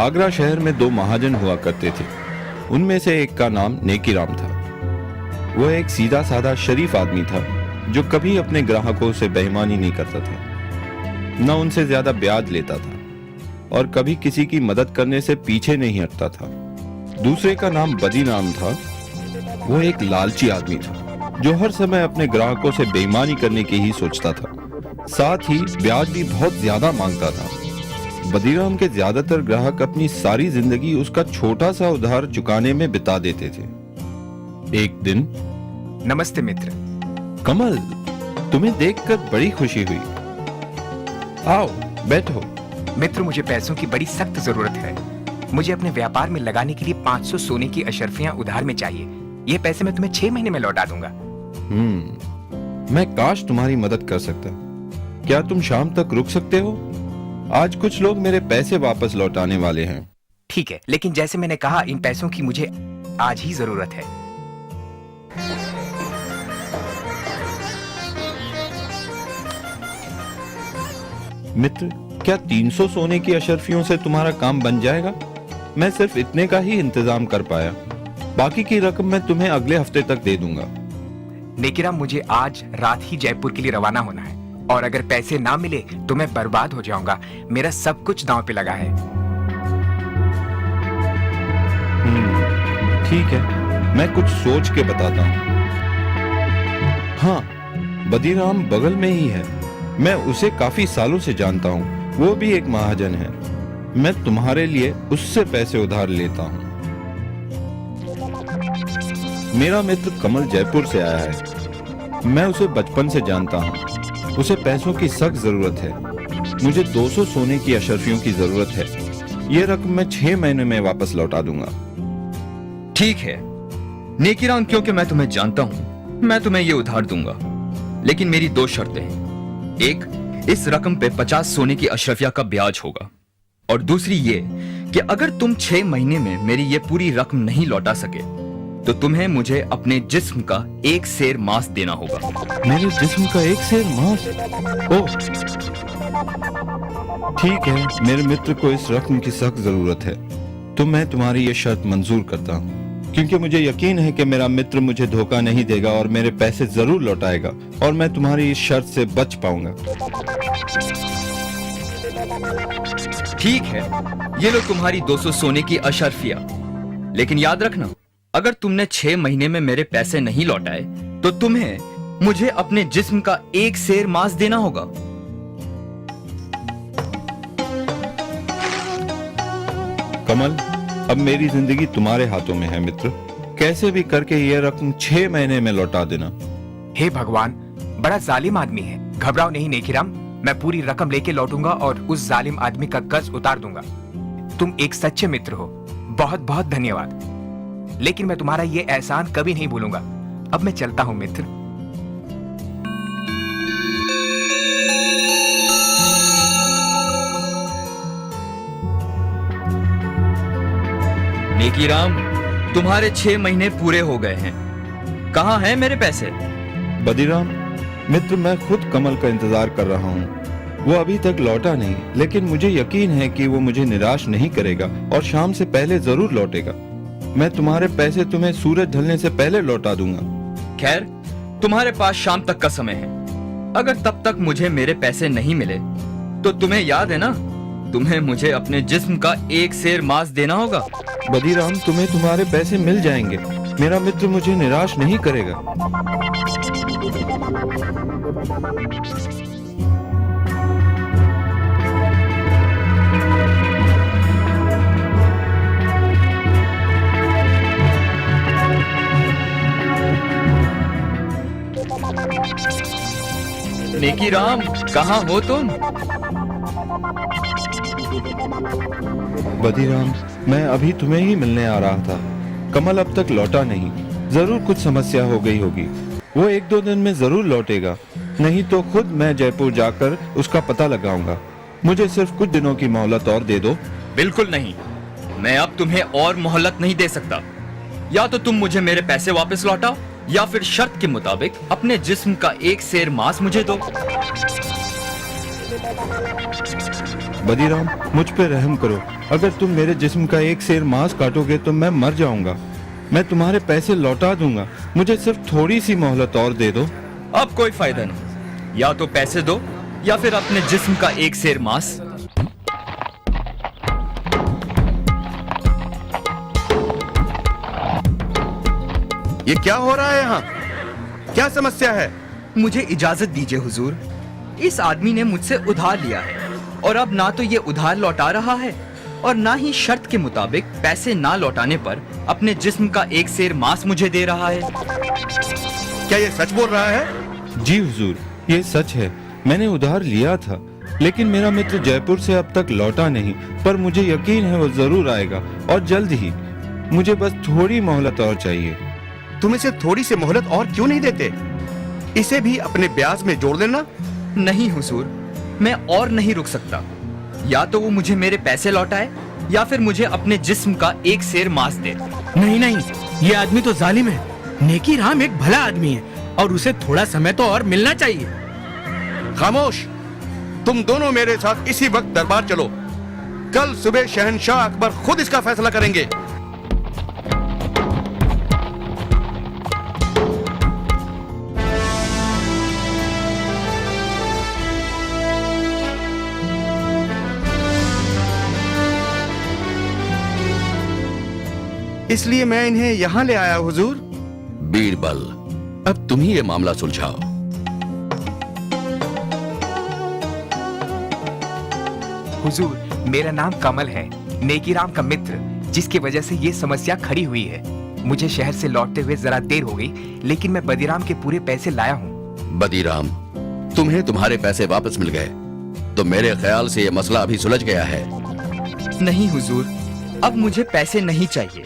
आगरा शहर में दो महाजन हुआ करते थे। उनमें से एक का नाम नेकीराम था। वह एक सीधा साधा शरीफ आदमी था जो कभी अपने ग्राहकों से बेईमानी नहीं करता था, न उनसे ज्यादा ब्याज लेता था और कभी किसी की मदद करने से पीछे नहीं हटता था। दूसरे का नाम बदीराम था। वो एक लालची आदमी था जो हर समय अपने ग्राहकों से बेईमानी करने की ही सोचता था, साथ ही ब्याज भी बहुत ज्यादा मांगता था। बदीराम के ज्यादातर ग्राहक अपनी सारी जिंदगी उसका छोटा सा उधार चुकाने में बिता देते थे। एक दिन, नमस्ते मित्र। कमल, तुम्हें देखकर बड़ी खुशी हुई। आओ बैठो। मित्र, मुझे पैसों की बड़ी सख्त जरूरत है। मुझे अपने व्यापार में लगाने के लिए 500 सोने की अशर्फियां उधार में चाहिए। ये पैसे मैं तुम्हें 6 महीने में लौटा दूंगा। मैं काश तुम्हारी मदद कर सकता। क्या तुम शाम तक रुक सकते हो? आज कुछ लोग मेरे पैसे वापस लौटाने वाले हैं। ठीक है, लेकिन जैसे मैंने कहा, इन पैसों की मुझे आज ही जरूरत है। मित्र, क्या 300 सोने की अशर्फियों से तुम्हारा काम बन जाएगा? मैं सिर्फ इतने का ही इंतजाम कर पाया। बाकी की रकम मैं तुम्हें अगले हफ्ते तक दे दूंगा। नेकीराम, मुझे आज रात ही जयपुर के लिए रवाना होना है और अगर पैसे ना मिले तो मैं बर्बाद हो जाऊंगा। मेरा सब कुछ दांव पे लगा है। ठीक है, मैं कुछ सोच के बताता हूँ। हाँ, बदीराम बगल में ही है। मैं उसे काफी सालों से जानता हूँ। वो भी एक महाजन है। मैं तुम्हारे लिए उससे पैसे उधार लेता हूँ। मेरा मित्र कमल जयपुर से आया है। मैं उसे बचपन से जानता हूँ। उसे पैसों की सख्त जरूरत है। मुझे 200 सोने की अशर्फियों की जरूरत है। ये रकम मैं 6 महीने में वापस लौटा दूंगा। ठीक है नेकीराम, क्योंकि मैं तुम्हें जानता हूं, मैं तुम्हें ये उधार दूंगा, लेकिन मेरी 2 शर्तें हैं। एक, इस रकम पे 50 सोने की अशरफिया का ब्याज होगा, और दूसरी ये कि अगर तुम 6 महीने में मेरी ये पूरी रकम नहीं लौटा सके तो तुम्हें मुझे अपने जिस्म का 1 सेर मांस देना होगा। मेरे जिस्म का 1 सेर मांस? ओह, ठीक है। मेरे मित्र को इस रकम की सख्त जरूरत है, तो मैं तुम्हारी ये शर्त मंजूर करता हूँ, क्योंकि मुझे यकीन है कि मेरा मित्र मुझे धोखा नहीं देगा और मेरे पैसे जरूर लौटाएगा और मैं तुम्हारी इस शर्त से बच पाऊंगा। ठीक है, ये लो तुम्हारी 200 सोने की अशरफिया, लेकिन याद रखना, अगर तुमने 6 महीने में मेरे पैसे नहीं लौटाए तो तुम्हें मुझे अपने जिस्म का 1 सेर मांस देना होगा। कमल, अब मेरी जिंदगी तुम्हारे हाथों में है मित्र। कैसे भी करके ये रकम 6 महीने में लौटा देना। हे भगवान, बड़ा जालिम आदमी है। घबराओ नहीं नेकीराम, मैं पूरी रकम लेके लौटूंगा और उस जालिम आदमी का कर्ज उतार दूंगा। तुम एक सच्चे मित्र हो। बहुत बहुत धन्यवाद। लेकिन मैं तुम्हारा ये एहसान कभी नहीं भूलूंगा। अब मैं चलता हूं मित्र। नेकीराम, तुम्हारे 6 महीने पूरे हो गए हैं। कहां हैं मेरे पैसे? बदीराम मित्र, मैं खुद कमल का इंतजार कर रहा हूँ। वो अभी तक लौटा नहीं, लेकिन मुझे यकीन है कि वो मुझे निराश नहीं करेगा और शाम से पहले जरूर लौटेगा। मैं तुम्हारे पैसे तुम्हें सूरज ढलने से पहले लौटा दूंगा। खैर, तुम्हारे पास शाम तक का समय है। अगर तब तक मुझे मेरे पैसे नहीं मिले तो तुम्हें याद है ना, तुम्हें मुझे अपने जिस्म का 1 सेर मांस देना होगा। बदीराम, तुम्हें तुम्हारे पैसे मिल जाएंगे। मेरा मित्र मुझे निराश नहीं करेगा। नेकीराम, कहाँ हो तुम? बदीराम, मैं अभी तुम्हें ही मिलने आ रहा था। कमल अब तक लौटा नहीं। जरूर कुछ समस्या हो गई होगी। वो 1-2 दिन में जरूर लौटेगा, नहीं तो खुद मैं जयपुर जाकर उसका पता लगाऊंगा। मुझे सिर्फ कुछ दिनों की मोहलत और दे दो। बिल्कुल नहीं, मैं अब तुम्हें और मोहलत नहीं दे सकता। या तो तुम मुझे मेरे पैसे वापस लौटाओ या फिर शर्त के मुताबिक अपने जिस्म का 1 सेर मांस मुझे दो। बदीराम, मुझ पे रहम करो। अगर तुम मेरे जिस्म का एक सेर मांस काटोगे तो मैं मर जाऊंगा। मैं तुम्हारे पैसे लौटा दूंगा, मुझे सिर्फ थोड़ी सी मोहलत और दे दो। अब कोई फायदा नहीं, या तो पैसे दो या फिर अपने जिस्म का एक सेर मांस। ये क्या हो रहा है यहाँ? क्या समस्या है? मुझे इजाजत दीजिए हुजूर। इस आदमी ने मुझसे उधार लिया है और अब ना तो ये उधार लौटा रहा है और ना ही शर्त के मुताबिक पैसे ना लौटाने पर अपने जिस्म का एक सेर मांस मुझे दे रहा है। क्या ये सच बोल रहा है? जी हुजूर, ये सच है। मैंने उधार लिया था, लेकिन मेरा मित्र जयपुर से अब तक लौटा नहीं, पर मुझे यकीन है वो जरूर आएगा और जल्द ही। मुझे बस थोड़ी मोहलत और चाहिए। तुम इसे थोड़ी सी मोहलत और क्यों नहीं देते? इसे भी अपने ब्याज में जोड़ लेना। नहीं हुजूर, मैं और नहीं रुक सकता। या तो वो मुझे मेरे पैसे लौटाए या फिर मुझे अपने जिस्म का एक सेर मांस दे। नहीं नहीं, ये आदमी तो जालिम है। नेकी राम एक भला आदमी है और उसे थोड़ा समय तो और मिलना चाहिए। खामोश! तुम दोनों मेरे साथ इसी वक्त दरबार चलो। कल सुबह शहंशाह अकबर खुद इसका फैसला करेंगे। इसलिए मैं इन्हें यहाँ ले आया हुजूर। बीरबल, अब तुम ही ये मामला सुलझाओ। हुजूर, मेरा नाम कमल है, नेकीराम का मित्र, जिसकी वजह से ये समस्या खड़ी हुई है। मुझे शहर से लौटते हुए जरा देर हो गई, लेकिन मैं बदीराम के पूरे पैसे लाया हूँ। बदीराम, तुम्हें तुम्हारे पैसे वापस मिल गए, तो मेरे ख्याल से ये मसला अभी सुलझ गया है। नहीं हुजूर, अब मुझे पैसे नहीं चाहिए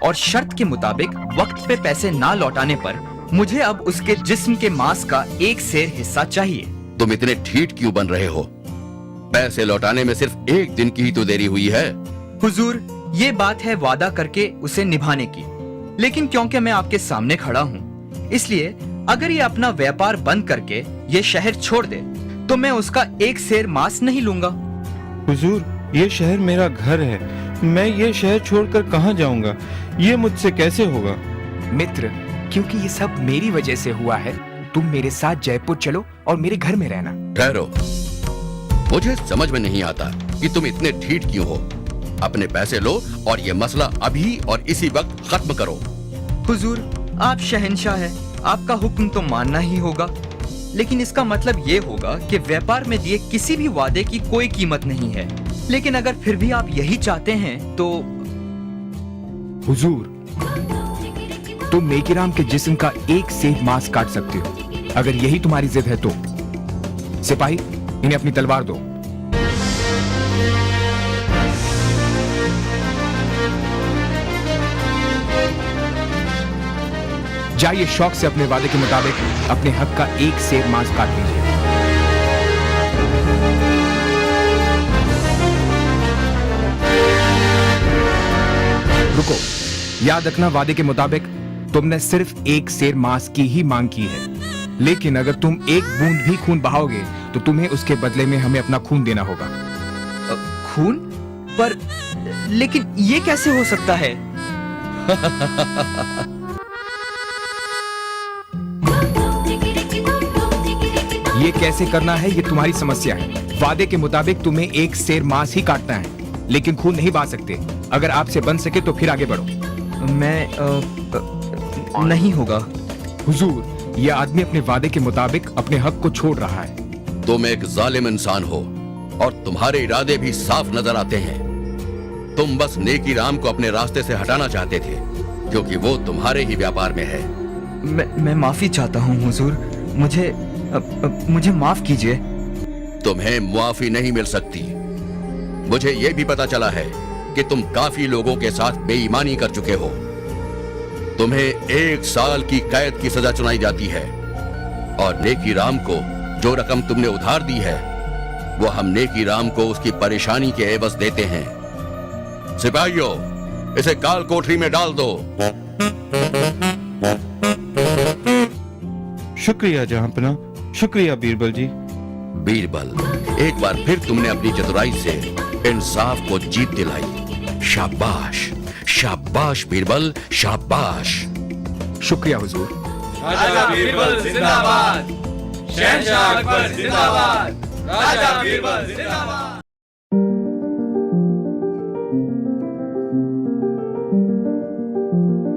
और शर्त के मुताबिक वक्त पे पैसे ना लौटाने पर मुझे अब उसके जिस्म के मांस का एक सेर हिस्सा चाहिए। तुम इतने ठीठ क्यों बन रहे हो? पैसे लौटाने में सिर्फ एक दिन की ही तो देरी हुई है। हुजूर, ये बात है वादा करके उसे निभाने की, लेकिन क्योंकि मैं आपके सामने खड़ा हूँ, इसलिए अगर ये अपना व्यापार बंद करके ये शहर छोड़ दे तो मैं उसका एक सेर मांस नहीं लूंगा। हुजूर, ये शहर मेरा घर है। मैं ये शहर छोड़कर कहाँ जाऊंगा? ये मुझसे कैसे होगा? मित्र, क्योंकि ये सब मेरी वजह से हुआ है, तुम मेरे साथ जयपुर चलो और मेरे घर में रहना। ठहरो, मुझे समझ में नहीं आता कि तुम इतने ठीठ क्यों हो। अपने पैसे लो और ये मसला अभी और इसी वक्त खत्म करो। हुजूर, आप शहंशाह हैं, आपका हुक्म तो मानना ही होगा, लेकिन इसका मतलब ये होगा कि व्यापार में दिए किसी भी वादे की कोई कीमत नहीं है। लेकिन अगर फिर भी आप यही चाहते हैं तो हुजूर, तुम नेकीराम के जिस्म का एक सेर मांस काट सकते हो, अगर यही तुम्हारी जिद है तो। सिपाही, इन्हें अपनी तलवार दो। जाइए शौक से अपने वादे के मुताबिक अपने हक का एक सेर मांस काट लीजिए। रुको, याद रखना, वादे के मुताबिक तुमने सिर्फ एक सेर मांस की ही मांग की है, लेकिन अगर तुम एक बूंद भी खून बहाओगे तो तुम्हें उसके बदले में हमें अपना खून देना होगा। खून? पर लेकिन ये कैसे हो सकता है? ये कैसे करना है ये तुम्हारी समस्या है। वादे के मुताबिक तुम्हें एक सेर मांस ही काटना है, लेकिन खून नहीं बहा सकते। अगर आपसे बन सके तो फिर आगे बढ़ो। नहीं होगा। हुजूर, यह आदमी अपने वादे के मुताबिक अपने हक को छोड़ रहा है। तुम एक जालिम इंसान हो और तुम्हारे इरादे भी साफ नजर आते हैं। तुम बस नेकीराम को अपने रास्ते से हटाना चाहते थे, क्योंकि वो तुम्हारे ही व्यापार में है। मैं माफी चाहता हूँ हुजूर, मुझे माफ कीजिए। तुम्हें मुआफी नहीं मिल सकती। मुझे ये भी पता चला है कि तुम काफी लोगों के साथ बेईमानी कर चुके हो। तुम्हें 1 साल की कैद की सजा सुनाई जाती है और नेकीराम को जो रकम तुमने उधार दी है वो हम नेकीराम को उसकी परेशानी के एवज देते हैं। सिपाहियों, इसे काल कोठरी में डाल दो। शुक्रिया जहांपना, शुक्रिया बीरबल जी। बीरबल, एक बार फिर तुमने अपनी चतुराई से इंसाफ को जीत दिलाई। शाबाश, शाबाश बीरबल, शाबाश। शुक्रिया हुजूर। राजा बीरबल जिंदाबाद, शहंशाह अकबर जिंदाबाद, राजा बीरबल जिंदाबाद।